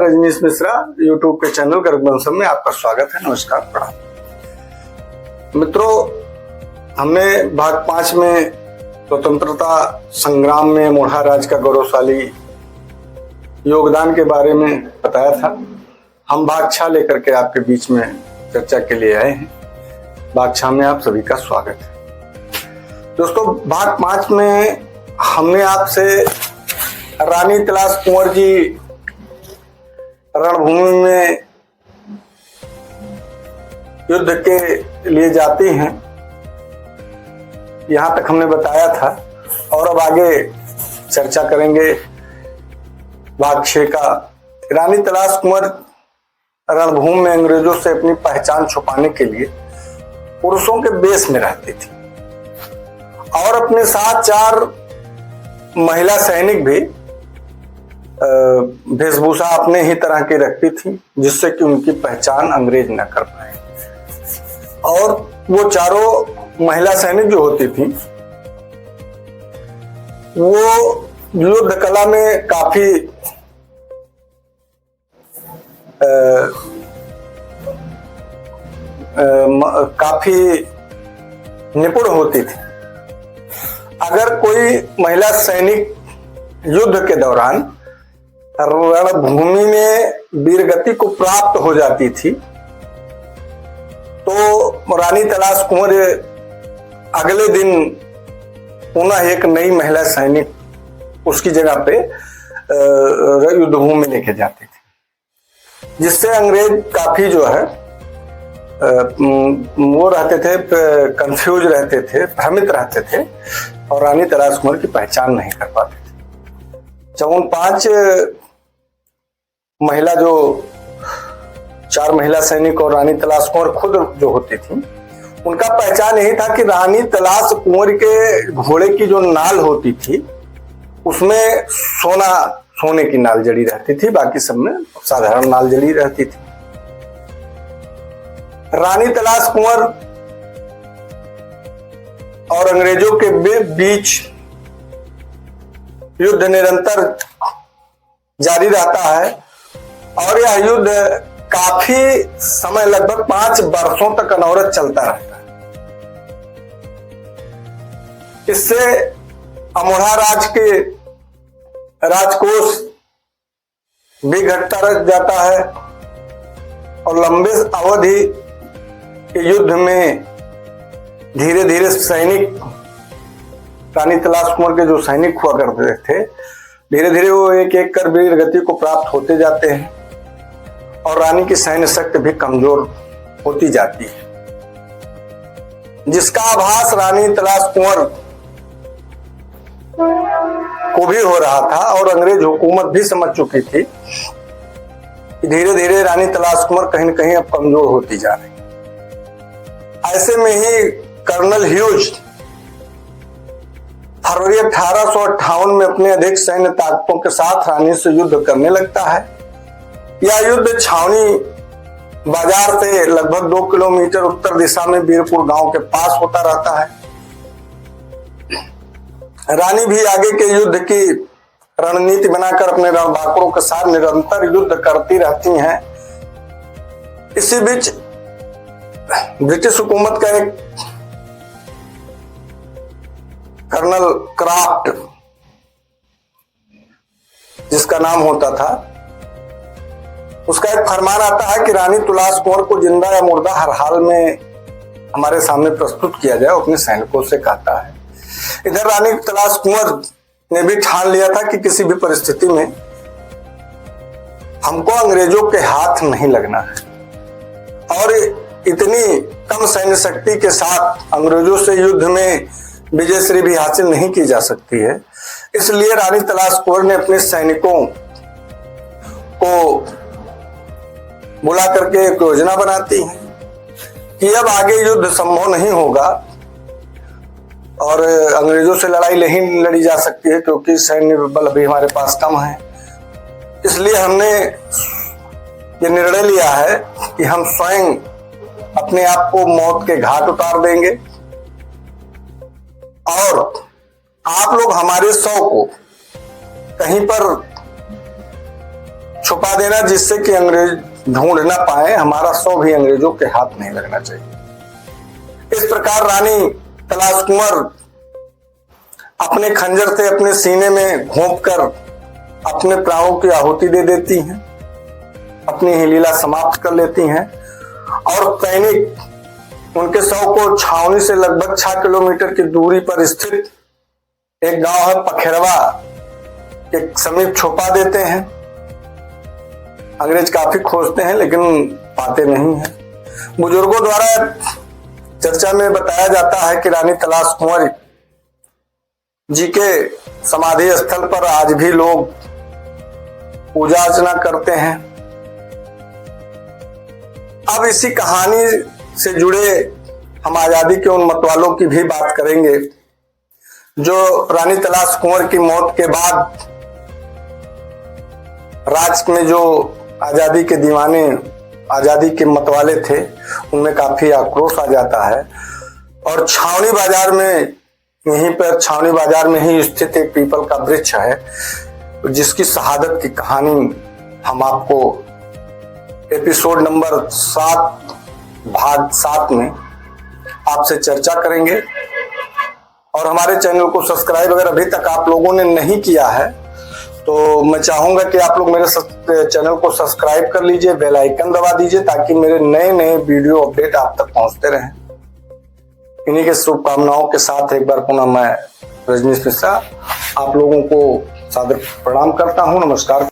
Rajneesh Mishra YouTube के channel गर्गवंशम में आपका स्वागत है। नमस्कार, प्रणाम। मित्रों, हमने भाग 5 में स्वतंत्रता संग्राम में अमोढ़ा राज्य का गौरवशाली योगदान के बारे में बताया था। हम भाग 6 लेकर के आपके बीच में चर्चा के लिए आए हैं। भाग 6 में आप सभी का स्वागत है। दोस्तों, भाग 5 में हमने आपसे रानी तलाश कुंवर जी रणभूमि में युद्ध के लिए जाती हैं, यहां तक हमने बताया था। और अब आगे चर्चा करेंगे भाग 6 का। रानी तलाश कुंवर रणभूमि में अंग्रेजों से अपनी पहचान छुपाने के लिए पुरुषों के वेश में रहती थी और अपने साथ 4 महिला सैनिक भी वेशभूषा अपने ही तरह की रखती थी, जिससे कि उनकी पहचान अंग्रेज न कर पाए। और वो चारों महिला सैनिक जो होती थी वो युद्ध कला में काफी निपुण होती थी। अगर कोई महिला सैनिक युद्ध के दौरान रणभूमि में वीरगति को प्राप्त हो जाती थी तो रानी तलाश कुंवर अगले दिन पुनः एक नई महिला सैनिक उसकी जगह पे युद्धभूमि में लेके जाती थी, जिससे अंग्रेज काफी जो है वो रहते थे, कंफ्यूज रहते थे, भ्रमित रहते थे और रानी तलाश कुंवर की पहचान नहीं कर पाते थे। जब उन 5 महिला जो 4 महिला सैनिक और रानी तलाश कुंवर खुद जो होती थी, उनका पहचान यही था कि रानी तलाश कुंवर के घोड़े की जो नाल होती थी उसमें सोने की नाल जड़ी रहती थी, बाकी सब में साधारण नाल जड़ी रहती थी। रानी तलाश कुंवर और अंग्रेजों के बीच युद्ध निरंतर जारी रहता है और यह युद्ध काफी समय, लगभग 5 वर्षों तक अनवरत चलता रहता है। इससे अमोढ़ा राज्य के राजकोष भी घटता रह जाता है और लंबे अवधि के युद्ध में धीरे धीरे सैनिक, रानी तलाश कुंवर के जो सैनिक हुआ करते थे, धीरे धीरे वो एक एक कर वीर गति को प्राप्त होते जाते हैं और रानी की सैन्य शक्ति भी कमजोर होती जाती है, जिसका आभास रानी तलाश कुंवर को भी हो रहा था और अंग्रेज हुकूमत भी समझ चुकी थी कि धीरे धीरे रानी तलाश कुंवर कहीं न कहीं अब कमजोर होती जा रही। ऐसे में ही कर्नल ह्यूज फरवरी 1858 में अपने अधिक सैन्य ताकतों के साथ रानी से युद्ध करने लगता है। यह युद्ध छावनी बाजार से लगभग 2 किलोमीटर उत्तर दिशा में वीरपुर गांव के पास होता रहता है। रानी भी आगे के युद्ध की रणनीति बनाकर अपने रणबांकुरों के साथ निरंतर युद्ध करती रहती हैं। इसी बीच ब्रिटिश हुकूमत का एक कर्नल क्राफ्ट, जिसका नाम होता था, उसका एक फरमान आता है कि रानी तलाश कुंवर को जिंदा या मुर्दा हर हाल में हमारे सामने प्रस्तुत किया जाए। अपने सैनिकों से कहता है। इधर रानी तलाश कुंवर ने भी ठान लिया था कि किसी भी परिस्थिति में हमको अंग्रेजों के हाथ नहीं लगना है और इतनी कम सैन्य शक्ति के साथ अंग्रेजों से युद्ध में विजयश्री भी हासिल नहीं की जा सकती है। इसलिए रानी तलाश कुंवर ने अपने सैनिकों को बुला करके एक योजना बनाती है कि अब आगे युद्ध संभव नहीं होगा और अंग्रेजों से लड़ाई नहीं लड़ी जा सकती है क्योंकि सैन्य बल अभी हमारे पास कम है। इसलिए हमने ये निर्णय लिया है कि हम स्वयं अपने आप को मौत के घाट उतार देंगे और आप लोग हमारे 100 को कहीं पर छुपा देना जिससे कि अंग्रेज ढूंढ ना पाए, हमारा शव भी अंग्रेजों के हाथ नहीं लगना चाहिए। इस प्रकार रानी तलाश कुंवर अपने खंजर से अपने सीने में घोंप कर अपने प्राणों की आहुति दे देती हैं, अपनी ही लीला समाप्त कर लेती हैं और सैनिक उनके शव को छावनी से लगभग 6 किलोमीटर की दूरी पर स्थित एक गांव है पखेरवा के समीप छुपा देते हैं। अंग्रेज काफी खोजते हैं लेकिन पाते नहीं हैं। बुजुर्गों द्वारा चर्चा में बताया जाता है कि रानी तलाश कुंवर जी के समाधि स्थल पर आज भी लोग पूजा अर्चना करते हैं। अब इसी कहानी से जुड़े हम आजादी के उन मतवालों की भी बात करेंगे जो रानी तलाश कुंवर की मौत के बाद राज्य में जो आजादी के दीवाने, आजादी के मतवाले थे, उनमें काफी आक्रोश आ जाता है और छावनी बाजार में, यहीं पर छावनी बाजार में ही स्थित एक पीपल का वृक्ष है जिसकी शहादत की कहानी हम आपको एपिसोड नंबर 7 भाग 7 में आपसे चर्चा करेंगे। और हमारे चैनल को सब्सक्राइब अगर अभी तक आप लोगों ने नहीं किया है तो मैं चाहूंगा कि आप लोग मेरे चैनल को सब्सक्राइब कर लीजिए, बेल आइकन दबा दीजिए ताकि मेरे नए नए वीडियो अपडेट आप तक पहुंचते रहें। इन्हीं के शुभकामनाओं के साथ एक बार पुनः मैं रजनीश मिश्रा आप लोगों को सादर प्रणाम करता हूं। नमस्कार।